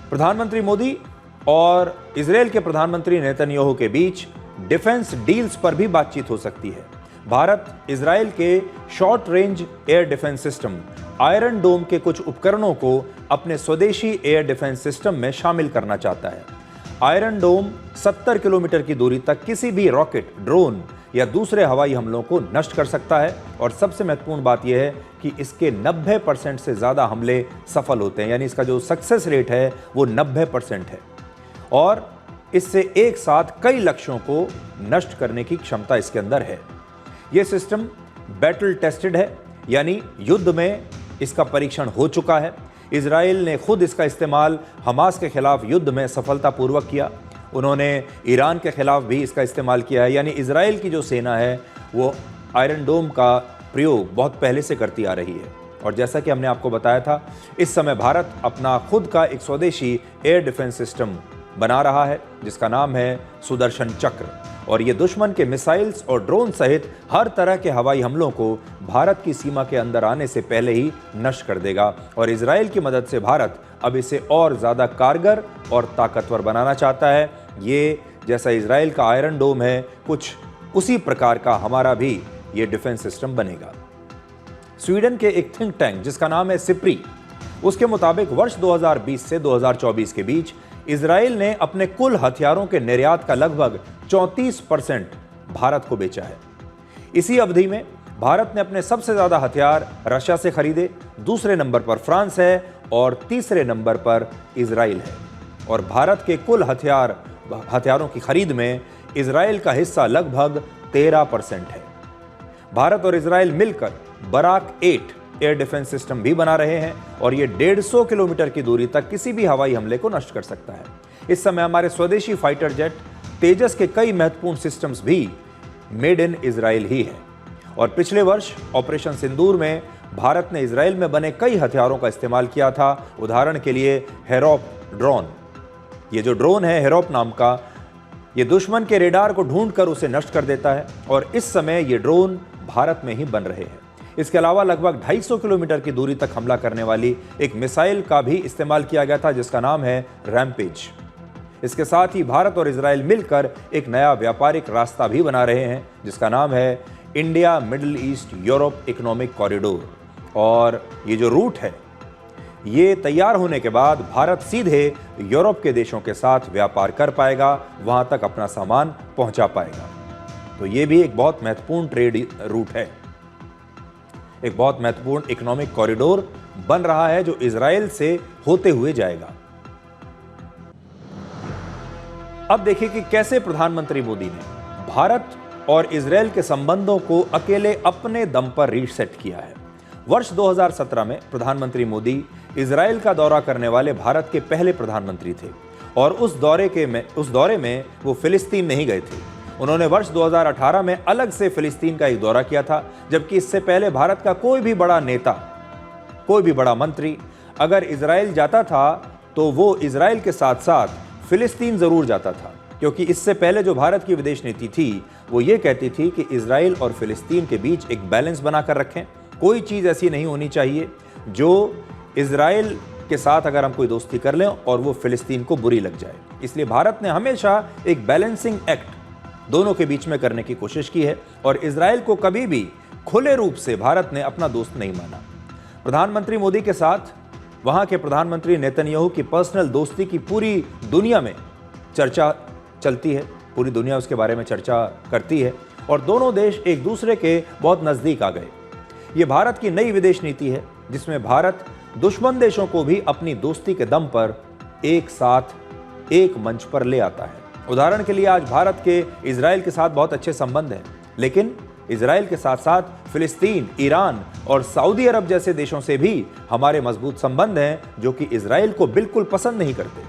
प्रधानमंत्री मोदी और इजरायल के प्रधानमंत्री नेतन्याहू के बीच डिफेंस डील्स पर भी बातचीत हो सकती है। भारत इजरायल के short range air defence system iron dome के कुछ उपकरणों को अपने स्वदेशी एयर डिफेंस सिस्टम में शामिल करना चाहता है। आयरन डोम 70 किलोमीटर की दूरी तक किसी भी रॉकेट, ड्रोन या दूसरे हवाई हमलों को नष्ट कर सकता है और सबसे महत्वपूर्ण बात यह है कि इसके 90% से ज़्यादा हमले सफल होते हैं, यानी इसका जो सक्सेस रेट है वो 90% है और इससे एक साथ कई लक्ष्यों को नष्ट करने की क्षमता इसके अंदर है। यह सिस्टम बैटल टेस्टेड है, यानी युद्ध में इसका परीक्षण हो चुका है। इजराइल ने खुद इसका इस्तेमाल हमास के खिलाफ युद्ध में सफलतापूर्वक किया। उन्होंने ईरान के खिलाफ भी इसका इस्तेमाल किया है, यानी इजराइल की जो सेना है वो आयरन डोम का प्रयोग बहुत पहले से करती आ रही है। और जैसा कि हमने आपको बताया था, इस समय भारत अपना खुद का एक स्वदेशी एयर डिफेंस सिस्टम बना रहा है जिसका नाम है सुदर्शन चक्र, और ये दुश्मन के मिसाइल्स और ड्रोन सहित हर तरह के हवाई हमलों को भारत की सीमा के अंदर आने से पहले ही नष्ट कर देगा। और इजराइल की मदद से भारत अब इसे और ज़्यादा कारगर और ताकतवर बनाना चाहता है। ये जैसा इजराइल का आयरन डोम है, कुछ उसी प्रकार का हमारा भी ये डिफेंस सिस्टम बनेगा। स्वीडन के एक थिंक टैंक जिसका नाम है सिप्री, उसके मुताबिक वर्ष 2020 से 2024 के बीच इजराइल ने अपने कुल हथियारों के निर्यात का लगभग 34% भारत को बेचा है। इसी अवधि में भारत ने अपने सबसे ज्यादा हथियार रशिया से खरीदे, दूसरे नंबर पर फ्रांस है और तीसरे नंबर पर इजराइल है। और भारत के कुल हथियारों की खरीद में इजराइल का हिस्सा लगभग 13% है। भारत और इजराइल मिलकर बराक 8 एयर डिफेंस सिस्टम भी बना रहे हैं और ये 150 किलोमीटर की दूरी तक किसी भी हवाई हमले को नष्ट कर सकता है। इस समय हमारे स्वदेशी फाइटर जेट तेजस के कई महत्वपूर्ण सिस्टम्स भी मेड इन इजराइल ही है। और पिछले वर्ष ऑपरेशन सिंदूर में भारत ने इजराइल में बने कई हथियारों का इस्तेमाल किया था। उदाहरण के लिए हेरोप ड्रोन, ये जो ड्रोन है हेरोप नाम का, ये दुश्मन के रेडार को ढूंढकर उसे नष्ट कर देता है और इस समय ये ड्रोन भारत में ही बन रहे हैं। इसके अलावा लगभग 250 किलोमीटर की दूरी तक हमला करने वाली एक मिसाइल का भी इस्तेमाल किया गया था जिसका नाम है रैम्पेज। इसके साथ ही भारत और इजराइल मिलकर एक नया व्यापारिक रास्ता भी बना रहे हैं जिसका नाम है India middle east Europe economic corridor. और ये जो रूट है ये तैयार होने के बाद भारत सीधे यूरोप के देशों के साथ व्यापार कर पाएगा, वहां तक अपना सामान पहुंचा पाएगा। तो ये भी एक बहुत महत्वपूर्ण ट्रेड रूट है, एक बहुत महत्वपूर्ण इकोनॉमिक कॉरिडोर बन रहा है जो इजराइल से होते हुए जाएगा। अब देखिए कि कैसे प्रधानमंत्री मोदी ने भारत और इजराइल के संबंधों को अकेले अपने दम पर रीसेट किया है। वर्ष 2017 में प्रधानमंत्री मोदी इजराइल का दौरा करने वाले भारत के पहले प्रधानमंत्री थे और उस दौरे में वो फिलिस्तीन नहीं गए थे। उन्होंने वर्ष 2018 में अलग से फिलिस्तीन का एक दौरा किया था, जबकि इससे पहले भारत का कोई भी बड़ा नेता, कोई भी बड़ा मंत्री अगर इजराइल जाता था तो वो इजराइल के साथ साथ फिलिस्तीन जरूर जाता था, क्योंकि इससे पहले जो भारत की विदेश नीति थी वो ये कहती थी कि इजराइल और फिलिस्तीन के बीच एक बैलेंस बनाकर रखें। कोई चीज़ ऐसी नहीं होनी चाहिए जो इजराइल के साथ अगर हम कोई दोस्ती कर लें और वो फिलिस्तीन को बुरी लग जाए। इसलिए भारत ने हमेशा एक बैलेंसिंग एक्ट दोनों के बीच में करने की कोशिश की है और इजराइल को कभी भी खुले रूप से भारत ने अपना दोस्त नहीं माना। प्रधानमंत्री मोदी के साथ वहां के प्रधानमंत्री नेतन्याहू की पर्सनल दोस्ती की पूरी दुनिया में चर्चा चलती है, पूरी दुनिया उसके बारे में चर्चा करती है और दोनों देश एक दूसरे के बहुत नजदीक आ गए। ये भारत की नई विदेश नीति है जिसमें भारत दुश्मन देशों को भी अपनी दोस्ती के दम पर एक साथ एक मंच पर ले आता है। उदाहरण के लिए आज भारत के इजराइल के साथ बहुत अच्छे संबंध हैं, लेकिन इजराइल के साथ साथ फिलिस्तीन, ईरान और सऊदी अरब जैसे देशों से भी हमारे मजबूत संबंध हैं जो कि इजराइल को बिल्कुल पसंद नहीं करते।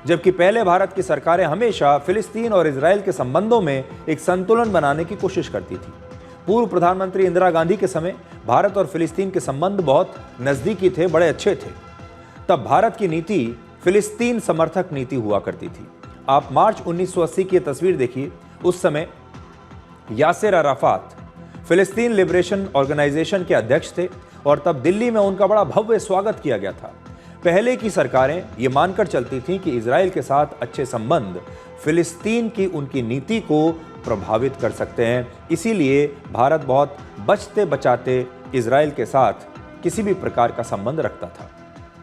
जबकि पहले भारत की सरकारें हमेशा फिलिस्तीन और इजराइल के संबंधों में एक संतुलन बनाने की कोशिश करती थी। पूर्व प्रधानमंत्री इंदिरा गांधी के समय भारत और फिलिस्तीन के संबंध बहुत नजदीकी थे, बड़े अच्छे थे। तब भारत की नीति फिलिस्तीन समर्थक नीति हुआ करती थी। आप मार्च 1980 की तस्वीर देखिए, उस समय यासिर अराफात फिलिस्तीन लिबरेशन ऑर्गेनाइजेशन के अध्यक्ष थे और तब दिल्ली में उनका बड़ा भव्य स्वागत किया गया था। पहले की सरकारें ये मानकर चलती थीं कि इजराइल के साथ अच्छे संबंध फिलिस्तीन की उनकी नीति को प्रभावित कर सकते हैं। इसीलिए भारत बहुत बचते बचाते इजराइल के साथ किसी भी प्रकार का संबंध रखता था।